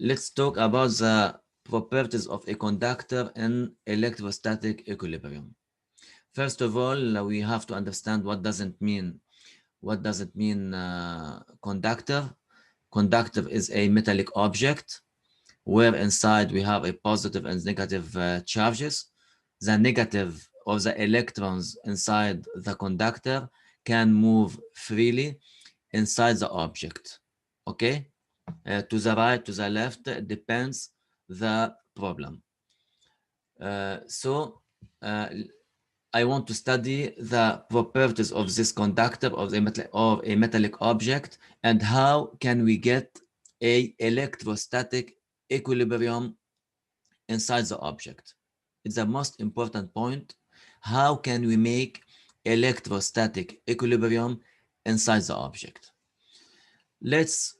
let's talk about the properties of a conductor in electrostatic equilibrium. First of all, we have to understand what does it mean. What does it mean, conductor? Conductor is a metallic object where inside we have a positive and negative charges. The negative or the electrons inside the conductor can move freely inside the object. Okay? To the right, to the left, depends the problem. So I want to study the properties of this conductor of a metallic object and how can we get a electrostatic equilibrium inside the object. It's the most important point. How can we make electrostatic equilibrium inside the object? Let's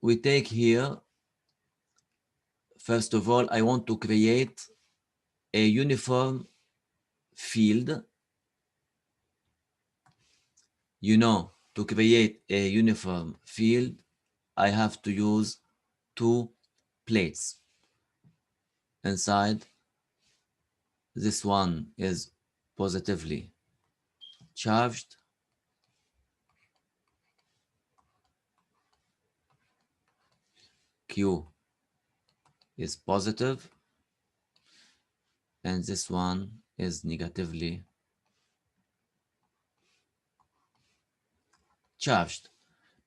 we take here, first of all, I want to create a uniform field. You know, to create a uniform field, I have to use two plates. Inside, this one is positively charged. Q is positive, and this one is negatively charged.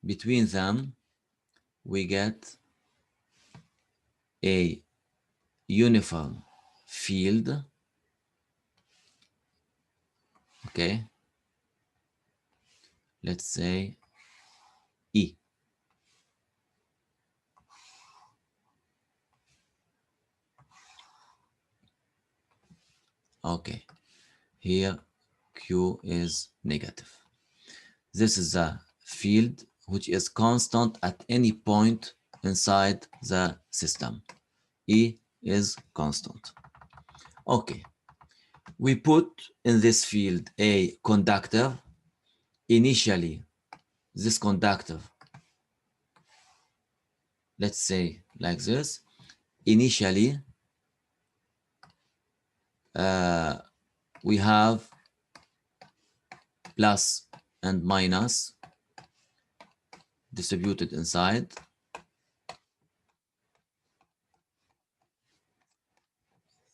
Between them, we get a uniform field. Okay, let's say E. Okay, here Q is negative. This is a field which is constant at any point inside the system. E is constant. Okay, we put in this field a conductor. Initially, this conductor, let's say like this, initially we have plus and minus distributed inside.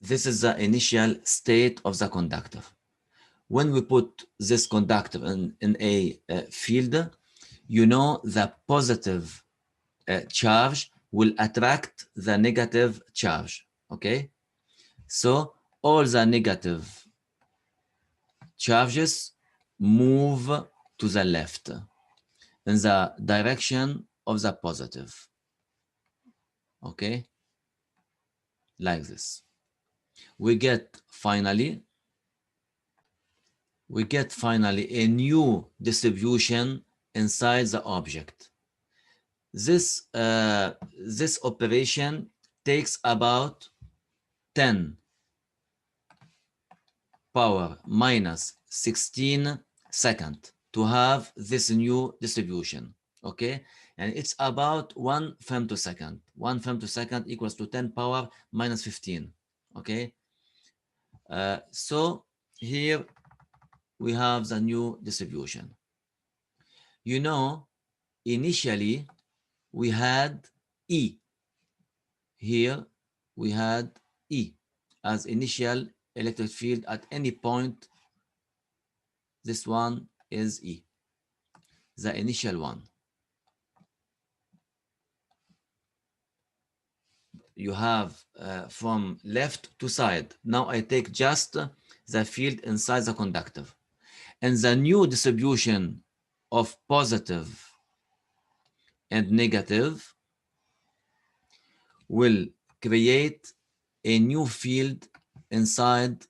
This is the initial state of the conductor. When we put this conductor in a field, you know the positive charge will attract the negative charge, okay? So all the negative charges move to the left in the direction of the positive, okay? Like this. We get finally a new distribution inside the object. This operation takes about 10 power minus 16 second to have this new distribution, okay? And it's about 1 femtosecond. 1 femtosecond equals to 10 power minus 15, okay? So here we have the new distribution. You know, initially we had E. Here we had E as initial electric field at any point. This one is E, the initial one. You have from left to side. Now I take just the field inside the conductor. And the new distribution of positive and negative will create a new field inside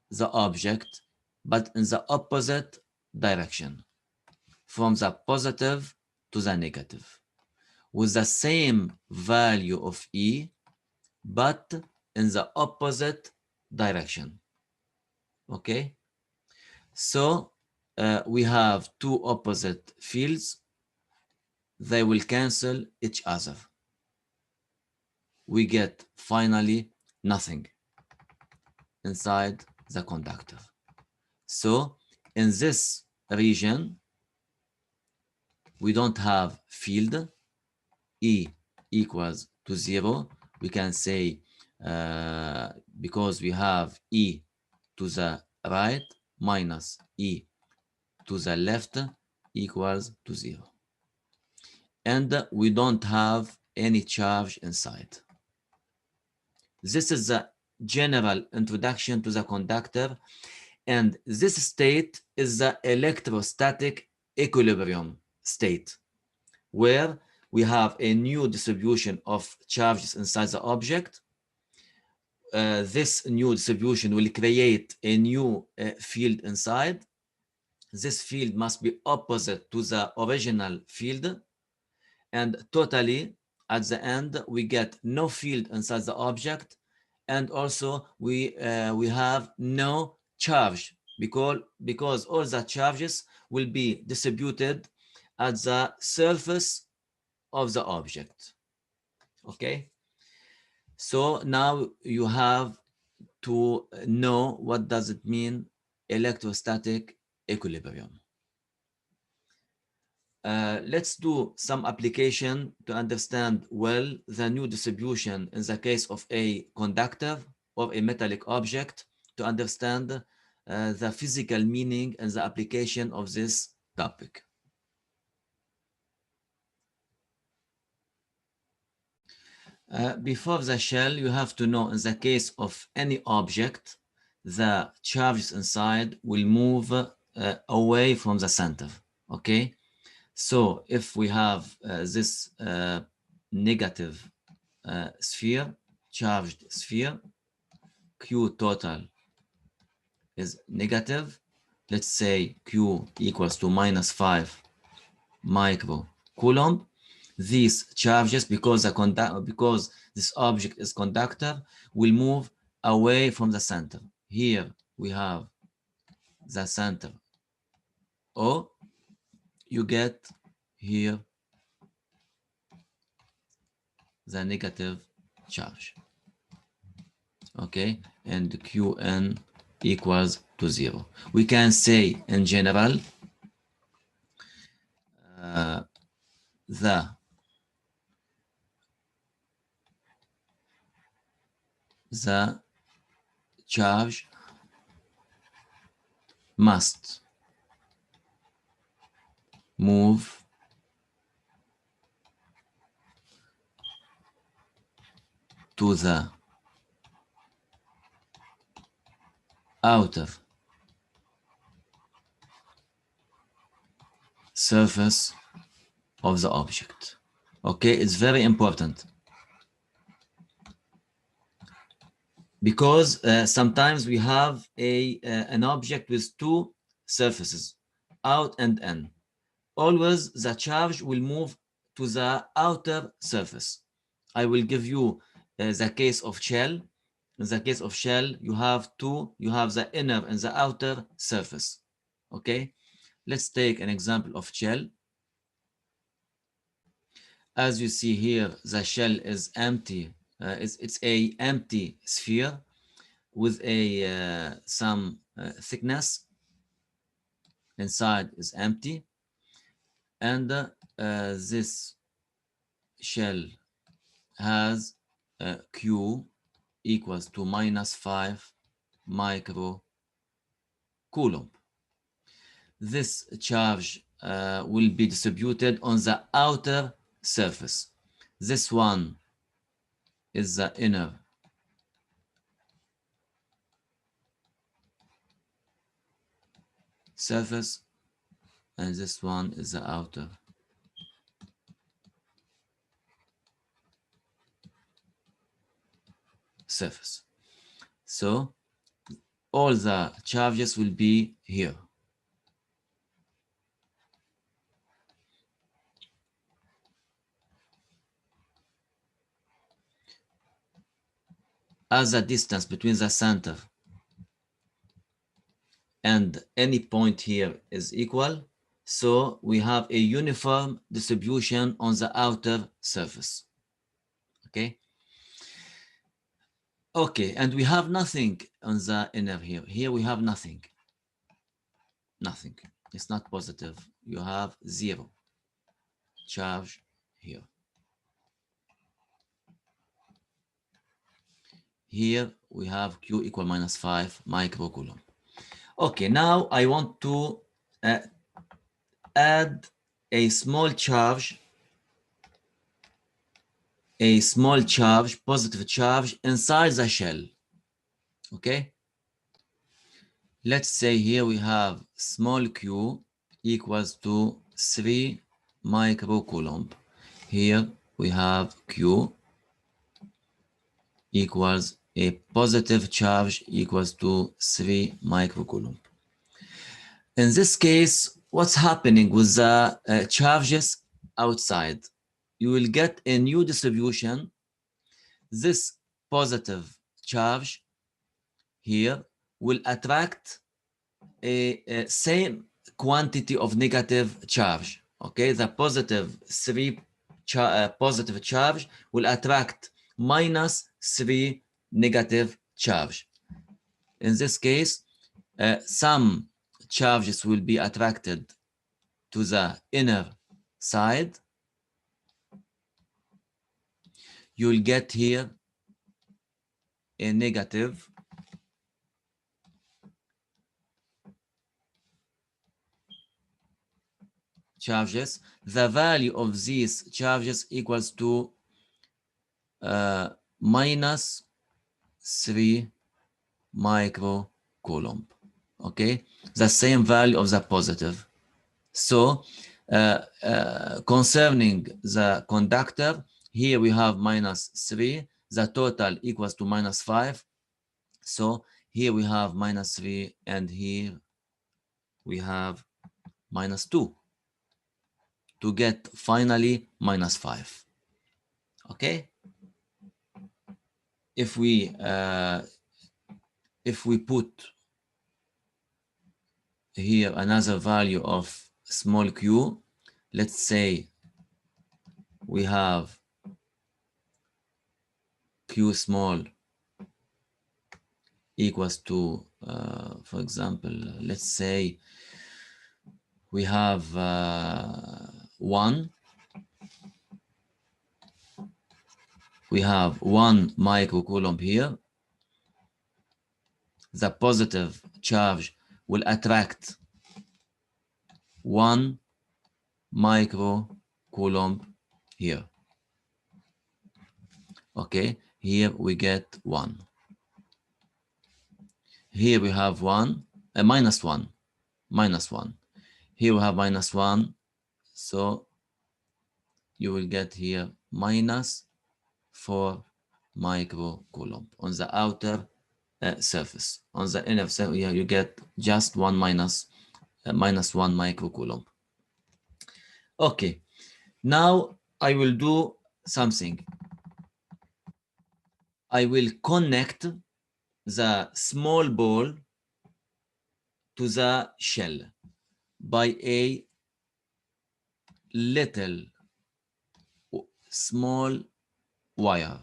the object, but in the opposite direction, from the positive to the negative, with the same value of E, but in the opposite direction. Okay? So we have two opposite fields. They will cancel each other. we get finally nothing inside the conductor. So in this region, we don't have field. E equals to 0. We can say because we have E to the right minus E to the left equals to 0. And we don't have any charge inside. This is the general introduction to the conductor, and this state is the electrostatic equilibrium state, where we have a new distribution of charges inside the object. This new distribution will create a new field inside. This field must be opposite to the original field, and totally at the end we get no field inside the object, and also we have no charge because all the charges will be distributed at the surface of the object. Okay, so now you have to know what does it mean electrostatic equilibrium. Let's do some application to understand well the new distribution in the case of a conductor or a metallic object, to understand the physical meaning and the application of this topic. Before the shell, you have to know in the case of any object, the charges inside will move away from the center. Okay, so if we have this negative sphere, charged sphere, Q total is negative. Let's say Q equals to minus 5 microcoulomb. These charges, because this object is conductor, will move away from the center. Here we have the center O. You get here the negative charge. Okay, and Qn equals to 0. We can say in general the charge must move to the outer surface of the object. Okay, it's very important, because sometimes we have an object with two surfaces, out and in. Always the charge will move to the outer surface. I will give you the case of shell. In the case of shell, you have the inner and the outer surface. Okay, let's take an example of shell. As you see here, the shell is empty. It's a empty sphere with a some thickness. Inside is empty, and this shell has Q equals to minus 5 microcoulomb. This charge will be distributed on the outer surface. This one is the inner surface, and this one is the outer surface. So all the charges will be here. As the distance between the center and any point here is equal, so we have a uniform distribution on the outer surface. Okay, Okay, and we have nothing on the inner here. Here we have nothing. Nothing. It's not positive. You have 0 charge here. Here we have Q equal minus 5 microcoulomb. Okay, now I want to add a small charge, positive charge inside the shell. Okay, let's say here we have small q equals to 3 microcoulomb. Here we have q equals a positive charge equals to 3 microcoulomb. In this case, what's happening with the charges outside? You will get a new distribution. This positive charge here will attract a same quantity of negative charge. Okay, the positive 3 positive charge will attract minus 3 negative charge. In this case, some charges will be attracted to the inner side. You'll get here a negative charges. The value of these charges equals to minus 3 microcoulomb. Okay, the same value of the positive. So concerning the conductor, here we have minus 3. The total equals to minus 5. So here we have minus 3 and here we have minus 2 to get finally minus 5. Okay, if we put here another value of small q, let's say we have q small equals to for example, let's say we have 1. We have 1 microcoulomb here. The positive charge will attract 1 microcoulomb here. Okay, here we get 1. Here we have 1, minus 1, minus 1. Here we have minus 1, so you will get here minus 4 microcoulomb on the outer surface. On the inner surface, you get just 1 minus 1 microcoulomb. Okay, now I will do something. I will connect the small ball to the shell by a little small wire.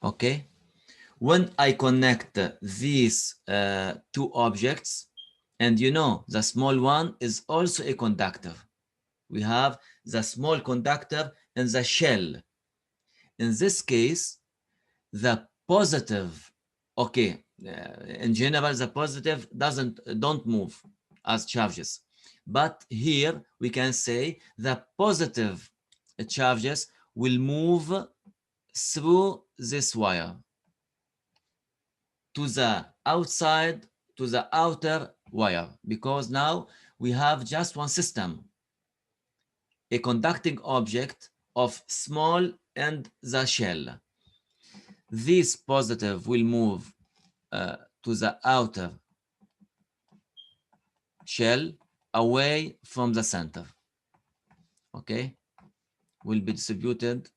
Okay, when I connect these two objects, and you know the small one is also a conductor. We have the small conductor in the shell. In this case, the positive, okay, in general, the positive don't move as charges. But here we can say the positive charges will move through this wire to the outside, to the outer wire, because now we have just one system, a conducting object of small and the shell. This positive will move to the outer shell away from the center. Okay, will be distributed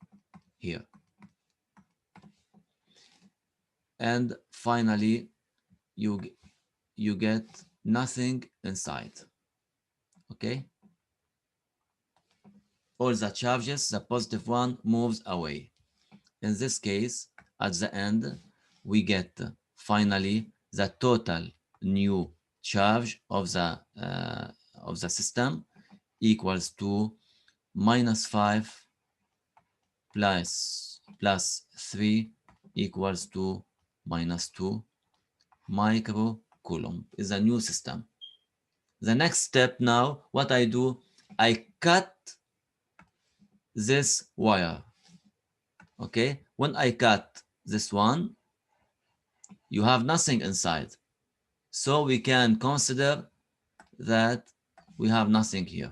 here. And finally, you get nothing inside. Okay, all the charges, the positive one moves away. In this case, at the end, we get finally the total new charge of the system equals to -5 plus 3 equals to -2 microcoulomb is a new system. The next step now, what I do, I cut this wire. Okay, when I cut this one, you have nothing inside. So we can consider that we have nothing here.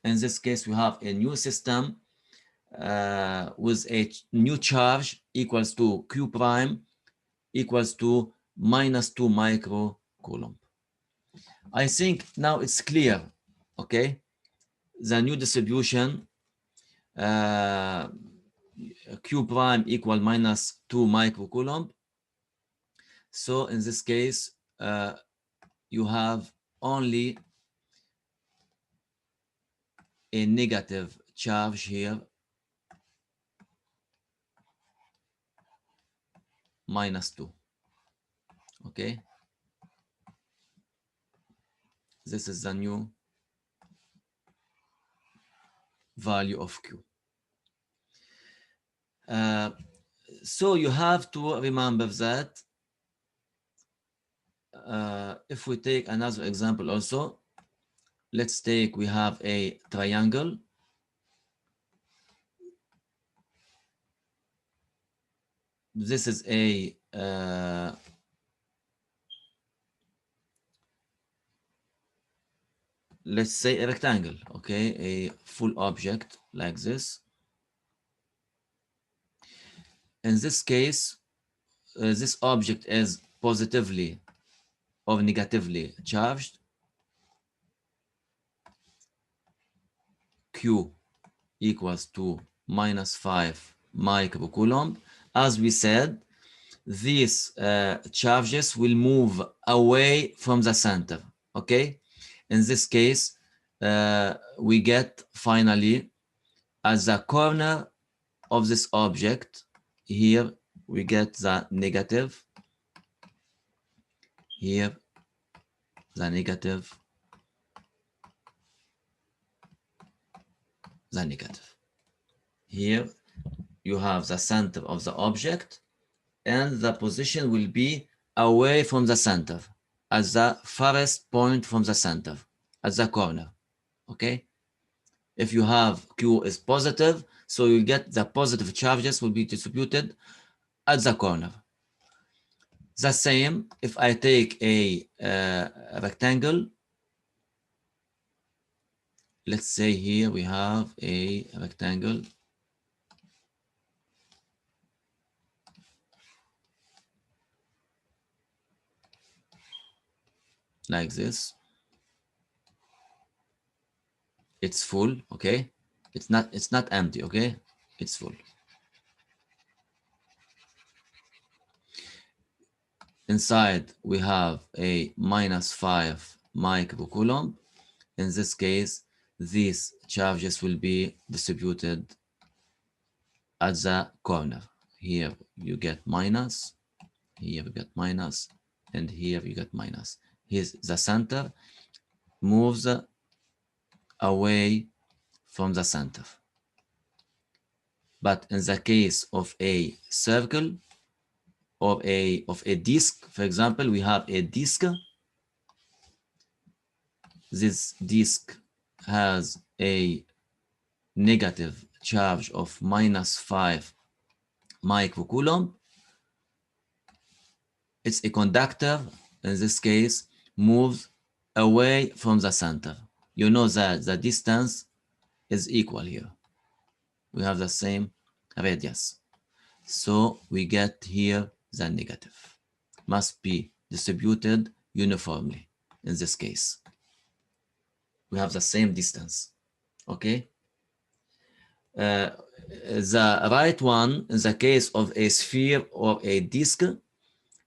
In this case, we have a new system with a new charge equals to Q prime equals to -2 microcoulomb. I think now it's clear, okay? The new distribution Q prime equal -2 microcoulomb. So in this case, you have only a negative charge here, -2. Okay, this is the new value of Q. So you have to remember that if we take another example also, let's take, we have a triangle. This is a let's say a rectangle, okay, a full object like this. In this case, this object is positively or negatively charged. Q equals to -5 microcoulomb. As we said, these charges will move away from the center, okay? In this case, we get finally at the corner of this object, here we get the negative, here the negative, the negative. Here you have the center of the object, and the position will be away from the center, at the farthest point from the center, at the corner, okay? If you have Q is positive, so you get the positive charges will be distributed at the corner. The same if I take a rectangle. Let's say here we have a rectangle. Like this. It's full, okay? It's not empty, okay? It's full. Inside we have a -5 microcoulomb. In this case, these charges will be distributed at the corner. Here you get minus, here you get minus, and here you get minus. Here's the center moves away from the center. But in the case of a circle or of a disk, for example, we have a disk. This disk has a negative charge of -5 microcoulomb. It's a conductor, in this case, moves away from the center. You know that the distance is equal here. We have the same radius. So we get here the negative. Must be distributed uniformly in this case. We have the same distance, okay? The right one, in the case of a sphere or a disk,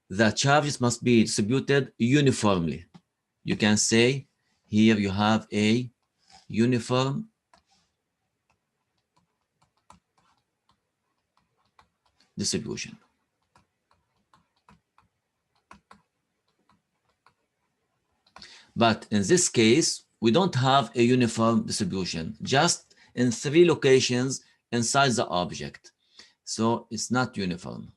the charges must be distributed uniformly. You can say here you have a uniform distribution. But in this case, we don't have a uniform distribution, just in 3 locations inside the object. So it's not uniform.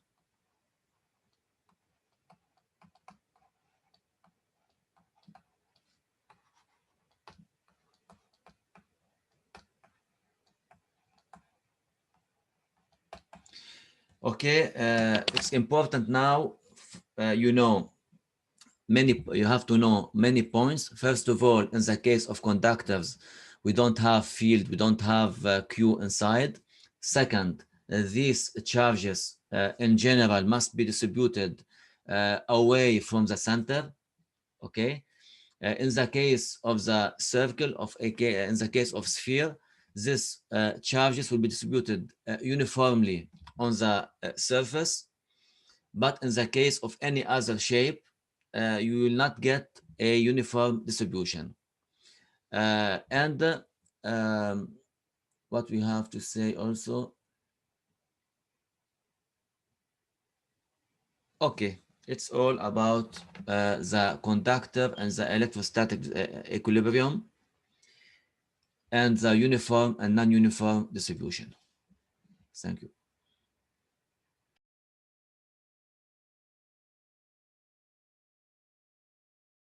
Okay, it's important now, you have to know many points. First of all, in the case of conductors, we don't have field, we don't have Q inside. Second, these charges in general must be distributed away from the center. Okay. In the case of the circle, in the case of sphere, these charges will be distributed uniformly on the surface. But in the case of any other shape, you will not get a uniform distribution. And what we have to say also, okay, it's all about the conductor and the electrostatic equilibrium and the uniform and non-uniform distribution. Thank you.